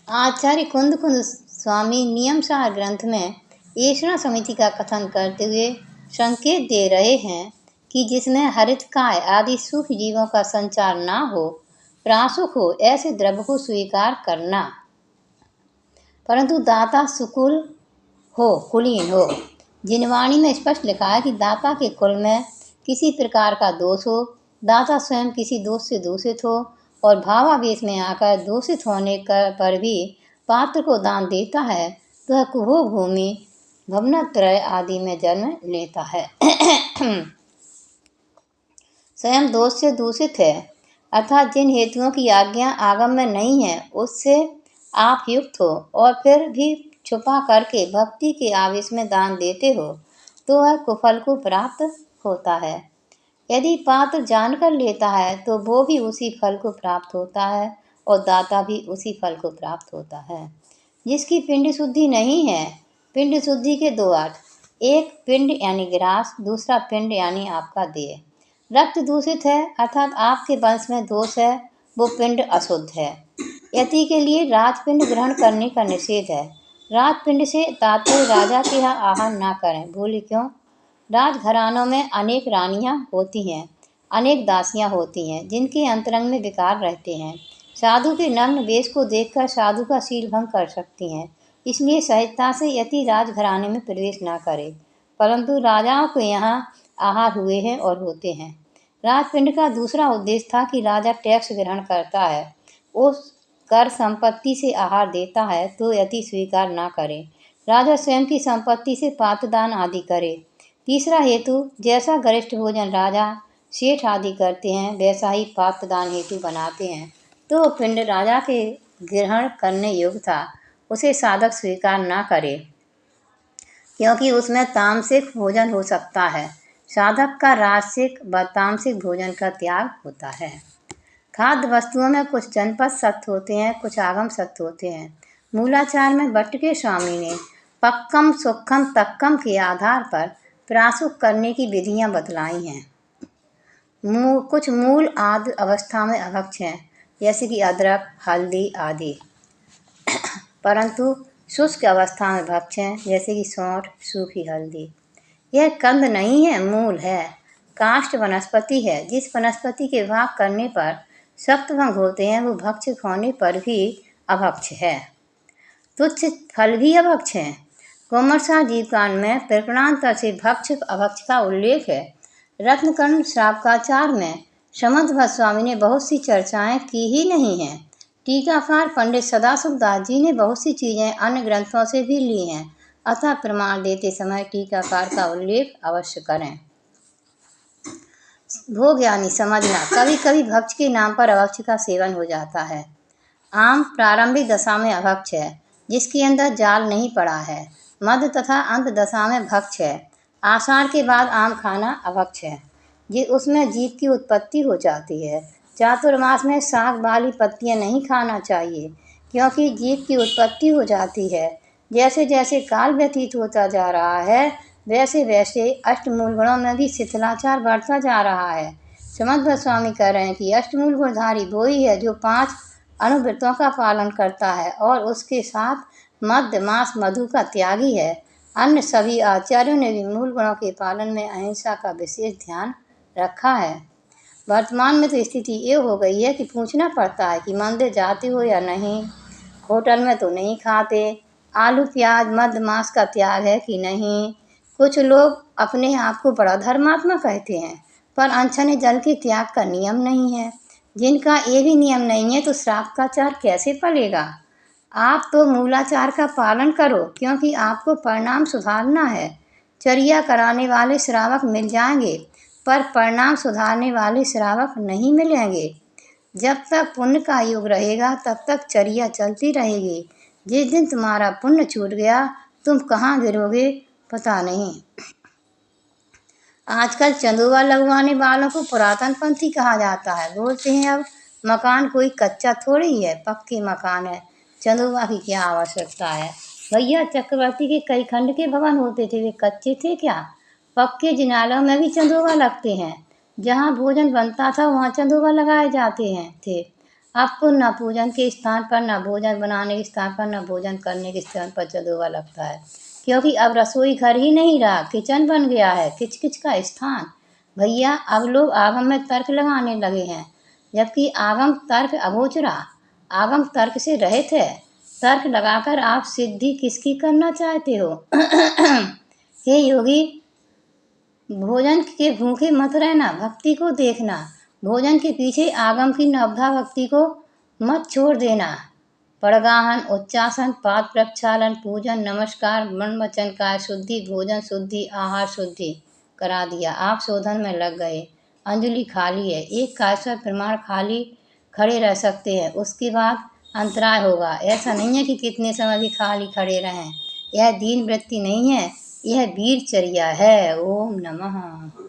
आचार्य कुंद कुंद स्वामी नियम सार ग्रंथ में ऐषणा समिति का कथन करते हुए संकेत दे रहे हैं कि जिसमें हरितकाय आदि सूक्ष्म जीवों का संचार ना हो, प्रासुक हो, ऐसे द्रव्य को स्वीकार करना, परंतु दाता सुकुल हो, कुलीन हो। जिनवाणी में स्पष्ट लिखा है कि दाता के कुल में किसी प्रकार का दोष हो, दाता स्वयं किसी दोष से दूषित हो और भावावेश में आकर दूषित होने पर भी पात्र को दान देता है, तो वह कुहो भूमि भवनत्रय आदि में जन्म लेता है। स्वयं दोष से दूषित है, अर्थात जिन हेतुओं की आज्ञा आगम में नहीं है उससे आप युक्त हो और फिर भी छुपा करके भक्ति के आवेश में दान देते हो, तो वह कुफल को प्राप्त होता है। यदि पात्र जानकर लेता है तो वो भी उसी फल को प्राप्त होता है और दाता भी उसी फल को प्राप्त होता है। जिसकी पिंड शुद्धि नहीं है, पिंड शुद्धि के दो अर्थ, एक पिंड यानी ग्रास, दूसरा पिंड यानी आपका देह। रक्त दूषित है अर्थात आपके वंश में दोष है, वो पिंड अशुद्ध है। यति के लिए राजपिंड ग्रहण करने का निषेध है। राजपिंड से तात्पर्य राजा के यहाँ आहार ना करें। बोले क्यों? राजघरानों में अनेक रानियां होती हैं, अनेक दासियां होती हैं जिनके अंतरंग में विकार रहते हैं। साधु के नग्न वेश को देखकर साधु का शील भंग कर सकती हैं, इसलिए सहजता से यति राजघराने में प्रवेश ना करे। परंतु राजाओं के यहाँ आहार हुए हैं और होते हैं। राजपिंड का दूसरा उद्देश्य था कि राजा टैक्स ग्रहण करता है, उस कर संपत्ति से आहार देता है, तो यति स्वीकार ना करे। राजा स्वयं की संपत्ति से पात्रदान आदि करे। तीसरा हेतु, जैसा गरिष्ठ भोजन राजा सेठ आदि करते हैं वैसा ही पात्रदान हेतु बनाते हैं, तो पिंड राजा के ग्रहण करने योग्य था, उसे साधक स्वीकार ना करे, क्योंकि उसमें तामसिक भोजन हो सकता है। साधक का राजसिक व तामसिक भोजन का त्याग होता है। खाद्य वस्तुओं में कुछ जनपद सत्य होते हैं, कुछ आगम सत्य होते हैं। मूलाचार में भट्ट के स्वामी ने पक्कम सुक्कम तक्कम के आधार पर प्रासुक करने की विधियां बतलाई हैं। कुछ मूल आदि अवस्था में अभक्ष हैं, जैसे कि अदरक, हल्दी आदि, परंतु शुष्क अवस्था में भक्ष हैं, जैसे कि सौंठ, सूखी हल्दी। यह कंद नहीं है, मूल है, काष्ठ वनस्पति है। जिस वनस्पति के भाग करने पर सप्तभंग होते हैं वो भक्षक होने पर भी अभक्ष है, तुच्छ फल भी अभक्ष है। कोमरसा जीवकांड में प्रकरणांतर से भक्षक अभक्ष का उल्लेख है। रत्नकर्ण श्रावकाचार में समंत स्वामी ने बहुत सी चर्चाएं की ही नहीं हैं। टीकाकार पंडित सदाशिव दास जी ने बहुत सी चीज़ें अन्य ग्रंथों से भी ली हैं, अतः प्रमाण देते समय टीकाकार का उल्लेख अवश्य करें। भोग यानी समझना, कभी कभी भक्ष के नाम पर अभक्ष का सेवन हो जाता है। आम प्रारंभिक दशा में अभक्ष है, जिसके अंदर जाल नहीं पड़ा है। मध्य तथा अंत दशा में भक्ष है। आषाढ़ के बाद आम खाना अभक्ष है, उसमें जीव की उत्पत्ति हो जाती है। चातुर्मास में साग वाली पत्तियां नहीं खाना चाहिए, क्योंकि जीव की उत्पत्ति हो जाती है। जैसे जैसे काल व्यतीत होता जा रहा है वैसे वैसे अष्टमूल गुणों में भी शिथिलाचार बढ़ता जा रहा है। समंत स्वामी कह रहे हैं कि अष्टमूल गुणधारी वो ही है जो 5 अनुव्रतों का पालन करता है और उसके साथ मध्य मास मधु का त्यागी है। अन्य सभी आचार्यों ने भी मूल गुणों के पालन में अहिंसा का विशेष ध्यान रखा है। वर्तमान में तो स्थिति ये हो गई है कि पूछना पड़ता है कि मंदिर जाते हो या नहीं, होटल में तो नहीं खाते, आलू प्याज मध्य मास का त्याग है कि नहीं। कुछ लोग अपने आप को बड़ा धर्मात्मा कहते हैं, पर अनछने जल के त्याग का नियम नहीं है। जिनका ये भी नियम नहीं है तो श्रावकाचार कैसे पलेगा? आप तो मूलाचार का पालन करो, क्योंकि आपको परिणाम सुधारना है। चर्या कराने वाले श्रावक मिल जाएंगे, पर परिणाम सुधारने वाले श्रावक नहीं मिलेंगे। जब तक पुण्य का योग रहेगा तब तक चर्या चलती रहेगी। जिस दिन तुम्हारा पुण्य छूट गया तुम कहाँ गिरोगे पता नहीं। आजकल चंदोवा लगवाने वालों को पुरातन पंथी कहा जाता है। बोलते हैं अब मकान कोई कच्चा थोड़ी है, पक्के मकान है, चंदोवा की क्या आवश्यकता है। भैया चक्रवर्ती के कई खंड के भवन होते थे, वे कच्चे थे क्या? पक्के जिनालों में भी चंदोवा लगते हैं। जहाँ भोजन बनता था वहाँ चंदोवा लगाए जाते हैं थे। अब तो न पूजन के स्थान पर, न भोजन बनाने के स्थान पर, न भोजन करने के स्थान पर जदोगा लगता है, क्योंकि अब रसोई घर ही नहीं रहा, किचन बन गया है किचकिच का स्थान। भैया अब लोग आगम में तर्क लगाने लगे हैं, जबकि आगम तर्क अगोचरा, आगम तर्क से रहित है। तर्क लगाकर आप सिद्धि किसकी करना चाहते हो? हे योगी, भोजन के भूखे मत रहना, भक्ति को देखना। भोजन के पीछे आगम की नवधा भक्ति को मत छोड़ देना। पड़गाहन, उच्चासन, पाद प्रक्षालन, पूजन, नमस्कार, मन वचन काय शुद्धि, भोजन शुद्धि, आहार शुद्धि करा दिया। आप शोधन में लग गए। अंजलि खाली है, एक कायस्वर प्रमाण खाली खड़े रह सकते हैं, उसके बाद अंतराय होगा। ऐसा नहीं है कि कितने समय भी खाली खड़े रहें। यह दीन वृत्ति नहीं है, यह वीरचर्या है। ओम नमः।